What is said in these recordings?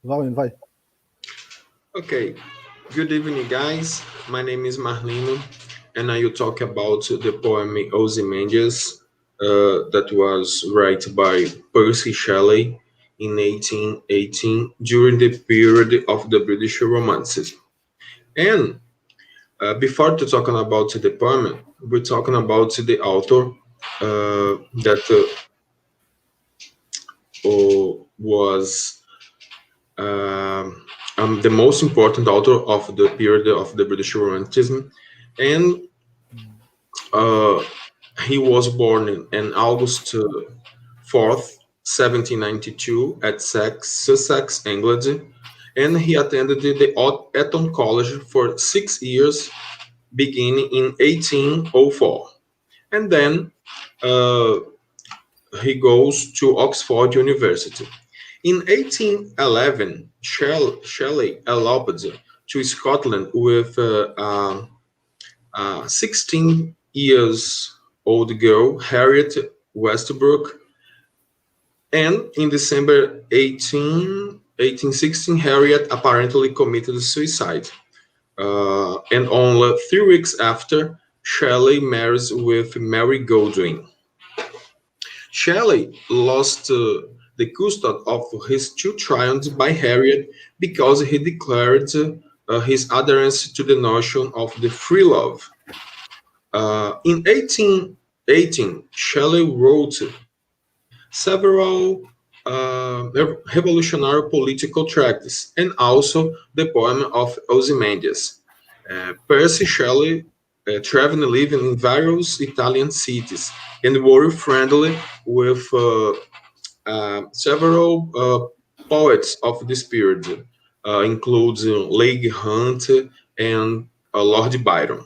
Valendo, vai. Okay, good evening, guys. My name is Marlino, and I will talk about the poem Ozymandias that was written by Percy Shelley in 1818 during the period of the British Romanticism. And before to talking about the poem, we're talking about the author that was the most important author of the period of the British Romanticism, and uh, he was born in August 4th, 1792, at Sussex, England, and he attended the Eton College for 6 years, beginning in 1804. And then uh, he goes to Oxford University. In 1811, Shelley eloped to Scotland with a 16 years old girl, Harriet Westbrook, and in December 1816, Harriet apparently committed suicide. And only 3 weeks after, Shelley marries with Mary Godwin. Shelley lost the custody of his two children by Harriet because he declared his adherence to the notion of the free love. In 1818, Shelley wrote several revolutionary political tracts and also the poem of Ozymandias. Percy Shelley traveled and lived in various Italian cities and were friendly with several poets of this period, includes Leigh Hunt and Lord Byron.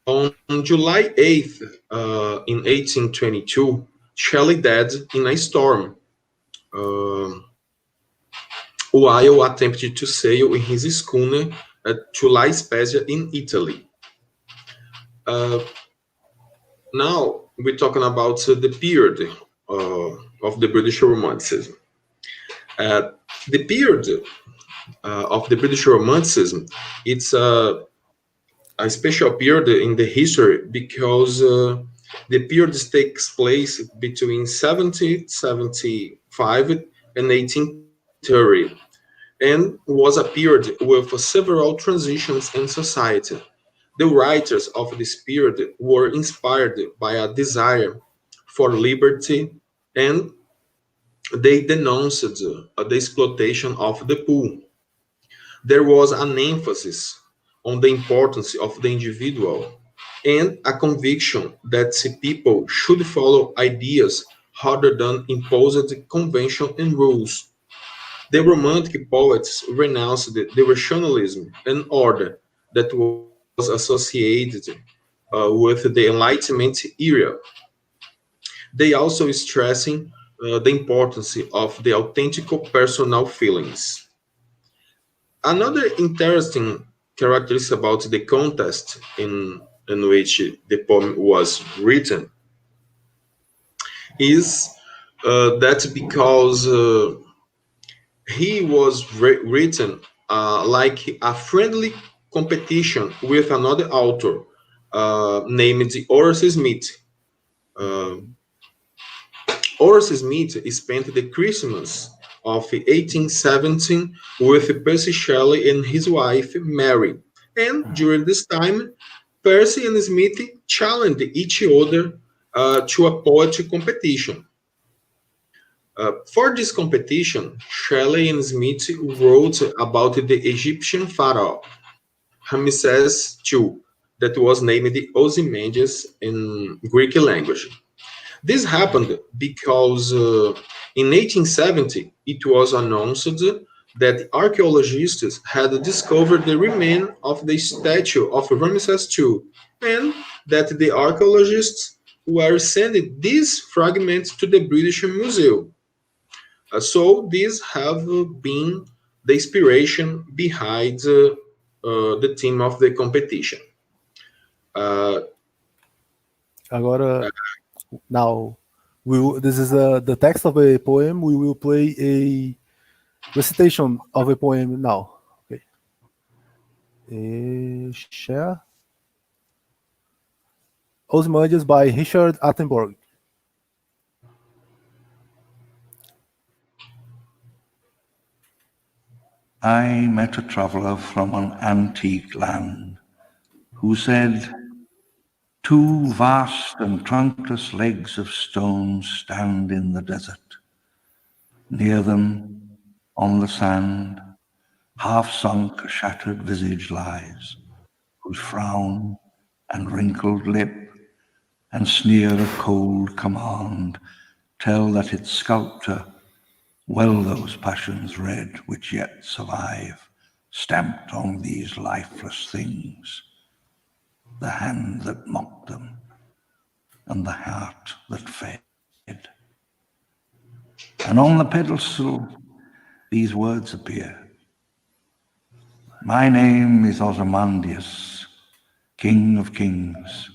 On July 8th, in 1822, Shelley died in a storm um, while attempting to sail in his schooner to La Spezia in Italy. Uh, Now we're talking about the period of the British Romanticism. Uh, the period of the British Romanticism, it's a special period in the history because the period takes place between 1775 and 1830 and was a period with several transitions in society. The writers of this period were inspired by a desire for liberty, and they denounced the exploitation of the poor. There was an emphasis on the importance of the individual and a conviction that people should follow ideas rather than imposed convention and rules. The Romantic poets renounced the rationalism and order that was associated with the Enlightenment era. They also stressing the importance of the authentic personal feelings. Another interesting characteristic about the context in which the poem was written is that because he was written like a friendly competition with another author named Horace Smith. Uh, Horace Smith spent the Christmas of 1817 with Percy Shelley and his wife Mary, and during this time, Percy and Smith challenged each other to a poetry competition. For this competition, Shelley and Smith wrote about the Egyptian pharaoh Ramesses II, that was named Ozymandias in Greek language. This happened because in 1870 it was announced that archaeologists had discovered the remains of the statue of Ramesses II, and that the archaeologists were sending these fragments to the British Museum. So these have been the inspiration behind the theme of the competition. Uh, Agora, now, this is the text of a poem. We will play Recitation of a poem now. Okay. Share. Ozymandias by Richard Attenborough. I met a traveller from an antique land who said, "Two vast and trunkless legs of stone stand in the desert. Near them, on the sand, half sunk, a shattered visage lies, whose frown and wrinkled lip and sneer of cold command tell that its sculptor well those passions read which yet survive, stamped on these lifeless things, the hand that mocked them and the heart that fed. And on the pedestal these words appear: My name is Ozymandias, King of Kings.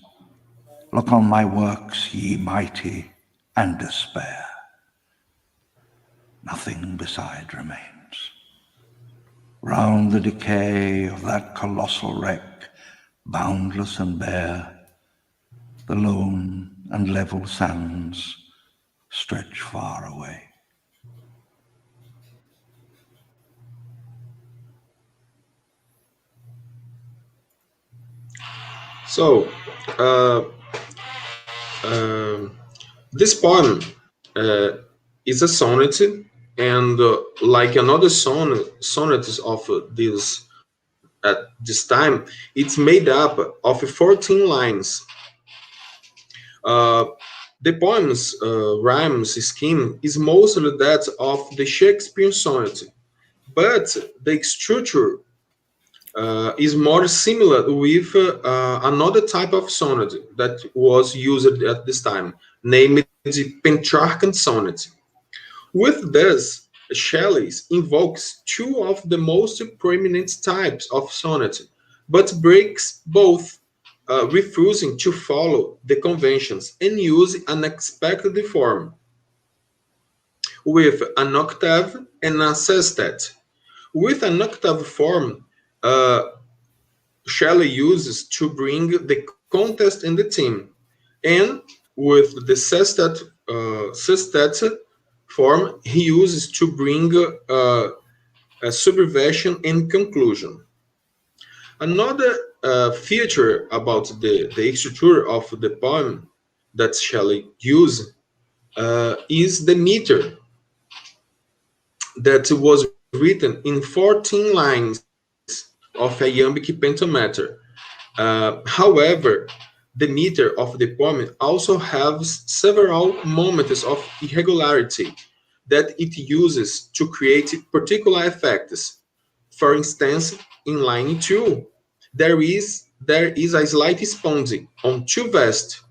Look on my works, ye mighty, and despair. Nothing beside remains. Round the decay of that colossal wreck, boundless and bare, the lone and level sands stretch far away. So, uh, this poem uh, is a sonnet, and like another sonnets of this at this time, it's made up of 14 lines. Uh, the poem's rhymes scheme is mostly that of the Shakespeare sonnet, but the structure is more similar with another type of sonnet that was used at this time, named the Petrarchan sonnet. With this, Shelley invokes two of the most prominent types of sonnet, but breaks both, refusing to follow the conventions and use an expected form with an octave and a sestet. With an octave form, uh, Shelley uses to bring the contest in the theme, and with the sestet form, he uses to bring a subversion and conclusion. Another feature about the structure of the poem that Shelley used is the meter that was written in 14 lines of iambic pentameter. However, the meter of the poem also has several moments of irregularity that it uses to create particular effects. For instance, in line 2, there is a slight sponding on two vests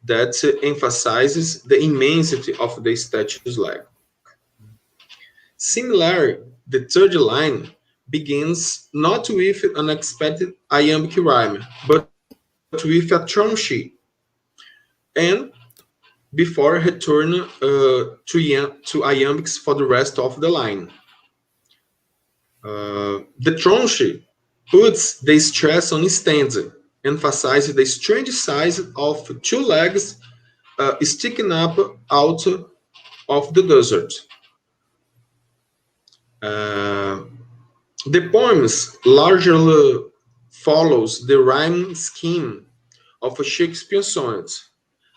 that emphasizes the immensity of the statue's leg. Similarly, the third line begins not with an expected iambic rhyme, but with a trunchy, and before return to iambics for the rest of the line. The trunchy puts the stress on stanza, emphasizing the strange size of two legs sticking up out of the desert. Uh, the poems largely follows the rhyme scheme of a Shakespeare sonnet.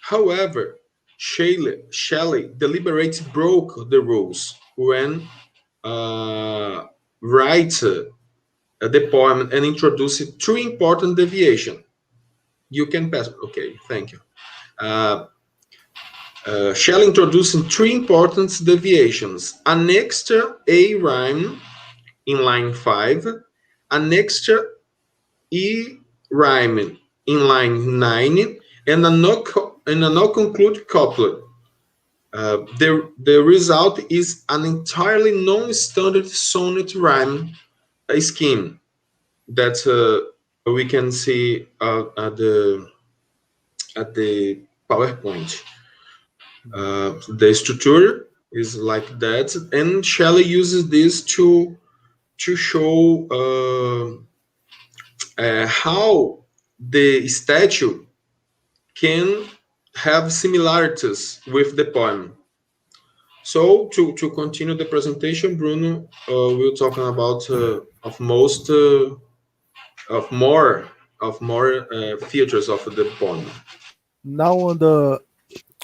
However, Shelley deliberately broke the rules when uh, write the poem and introduced three important deviations. You can pass. Okay, thank you. Uh, Shelley introducing three important deviations: an extra A rhyme in line 5, an extra E rhyme in line 9, and a no conclude couplet. The result is an entirely non-standard sonnet rhyme scheme that we can see at the PowerPoint. The structure is like that, and Shelley uses this to show how the statue can have similarities with the poem. So to continue the presentation, Bruno will talking about of more features of the poem. Now on the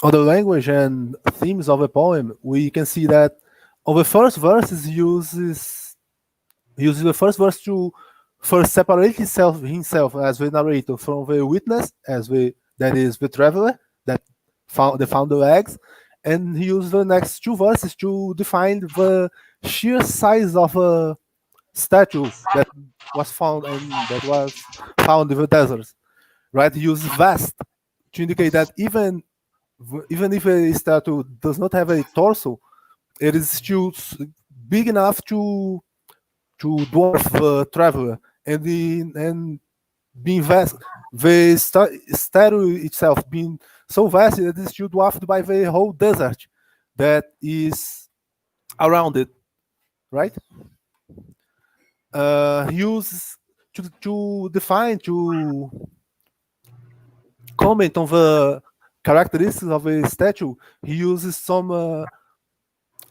language and themes of a poem, we can see that on the first verses he uses the first verse to first separate himself as the narrator from the witness as the that is the traveler that found the eggs, and he used the next two verses to define the sheer size of a statue that was found in the desert. Right, he uses vast to indicate that even if a statue does not have a torso, it is still big enough to dwarf the traveler, and being vast, the statue itself being so vast that it is still dwarfed by the whole desert that is around it, right? He uses to define, to comment on the characteristics of a statue. He uses some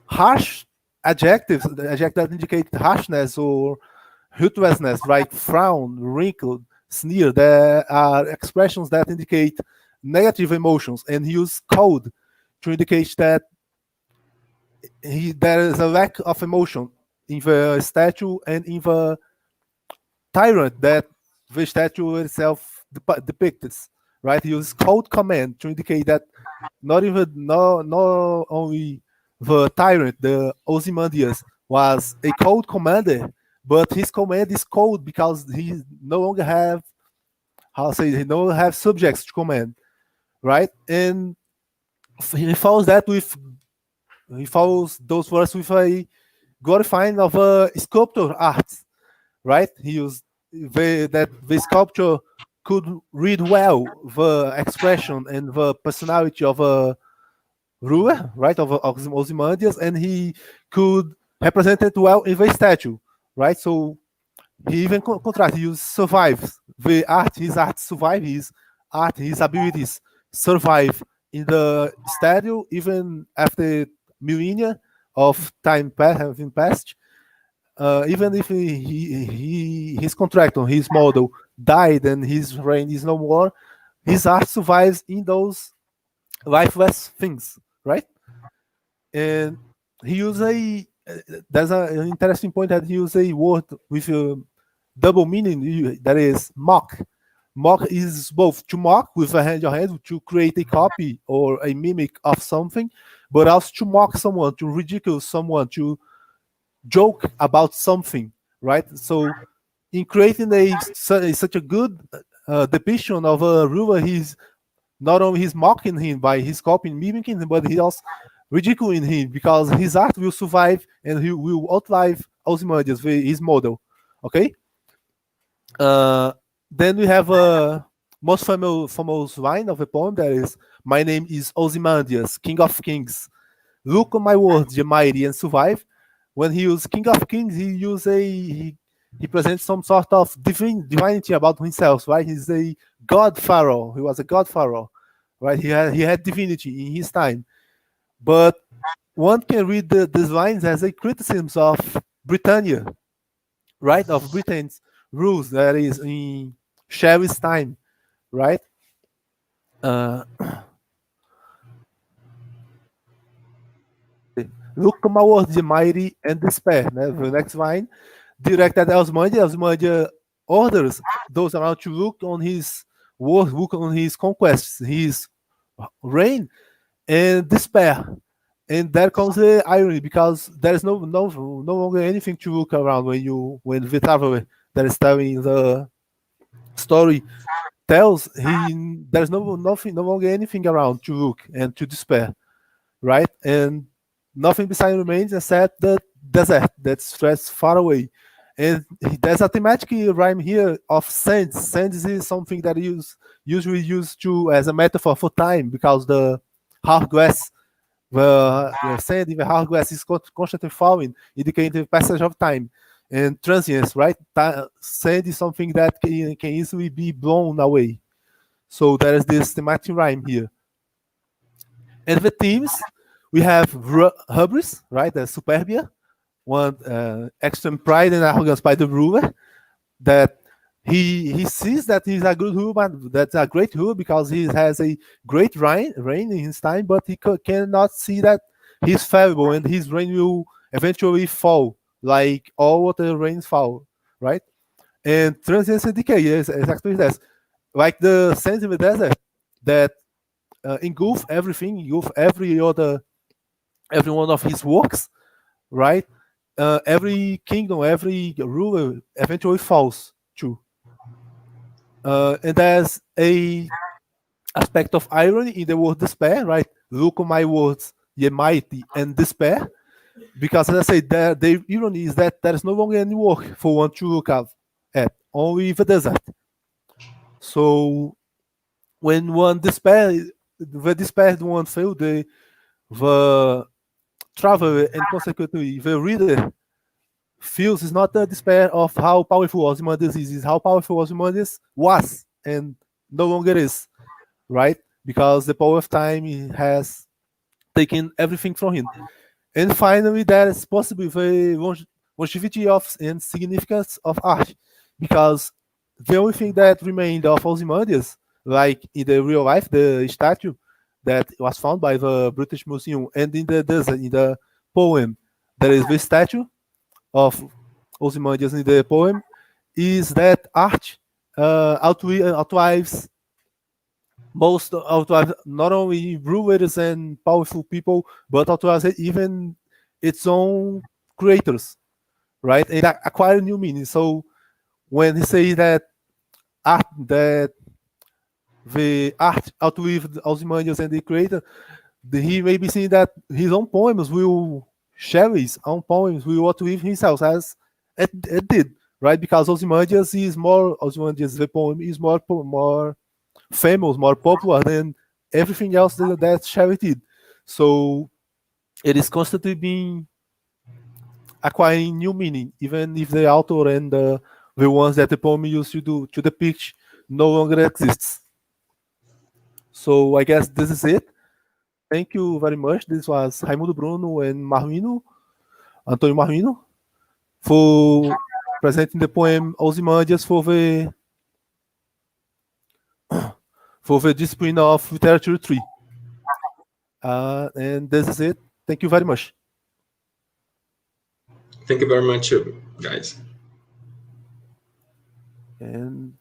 harsh adjectives, the adjectives that indicate harshness or ruthlessness, like frown, wrinkled, sneer. There are expressions that indicate negative emotions, and he uses cold to indicate that there is a lack of emotion in the statue and in the tyrant that the statue itself depicts. Right? He uses cold command to indicate that not only the tyrant, the Ozymandias, was a cold commander, but his command is cold because he no longer have he no longer have subjects to command, right? And he follows that with he follows those words with a glorifying of a sculptor art, right? He used that the sculpture could read well the expression and the personality of a ruler, right, of Ozymandias, and he could represent it well in the statue, right? So he even contrast, he used survives the art, his art survive, his abilities survive in the statue even after millennia of time having passed. Even if his contractor, his model died and his reign is no more, his art survives in those lifeless things, right? And he used there's an interesting point that he used a word with a double meaning, that is mock. Mock is both to mock with a hand, your hand, to create a copy or a mimic of something, but also to mock someone, to ridicule someone, to joke about something, right? So in creating such a good depiction of a ruler, he's not only he's mocking him by his copying, mimicking him, but he also ridiculing him because his art will survive and he will outlive Ozymandias, his model. Okay. Then we have a most famous line of a poem that is, "My name is Ozymandias, King of Kings. Look on my words, the mighty, and survive." When he used King of Kings, he presents some sort of divinity about himself, right? He's a god pharaoh. He was a god pharaoh, right? He had divinity in his time, but one can read these lines as a criticism of Britannia, right? Of Britain's rules, that is in Sherry's time, right? Look my words, the mighty, and despair. The next line, directed at Ozymandias. Ozymandias orders those around to look on his wars, look on his conquests, his reign, and despair. And there comes the irony because there is no longer anything to look around when the traveler that is telling the story tells there's no longer anything around to look and to despair, right? And nothing beside remains except the desert that stretches far away. And there's a thematic rhyme here of sands. Sands is something that is usually used to as a metaphor for time because the hourglass the sand in the hourglass is constantly falling, indicating the passage of time and transience, right? Sand is something that can easily be blown away. So there is this thematic rhyme here. And the themes, we have hubris, right? The superbia, one extreme pride and arrogance by the ruler, that he sees that he's a good ruler, but that's a great ruler because he has a great reign in his time, but he cannot see that he's fallible and his reign will eventually fall, like all other reigns fall, right? And transience and decay is exactly that. Like the sands in the desert that engulf everything, engulf every one of his works, right? Every kingdom, every ruler eventually falls too. And there's a aspect of irony in the word despair, right? Look on my words, ye mighty, and despair. Because as I say, the irony is that there is no longer any work for one to look at, only the desert. So when one despair, the despaired one failed, the traveler and consequently the reader feels is not the despair of how powerful Ozymandias is how powerful Ozymandias was and no longer is, right? Because the power of time has taken everything from him. And finally, there is possibly the longevity of and significance of art, because the only thing that remained of Ozymandias, like in the real life, the statue that was found by the British Museum, and in the desert, in the poem, there is the statue of Ozymandias in the poem, is that art outlives outlives not only rulers and powerful people, but outlives even its own creators, right? And acquire new meaning. So when he say that the art outlived Ozymandias and the creator, he may be saying that his own poems will share his own poems will outlive himself as it did, right? Because Ozymandias the poem is more famous, more popular than everything else that Shelley did. So it is constantly being acquiring new meaning, even if the author and the ones that the poem used to depict no longer exists. So I guess this is it. Thank you very much. This was Raimundo Bruno and Antonio Marmino, for presenting the poem Ozymandias for the discipline of literature 3. And this is it. Thank you very much. Thank you very much, guys. And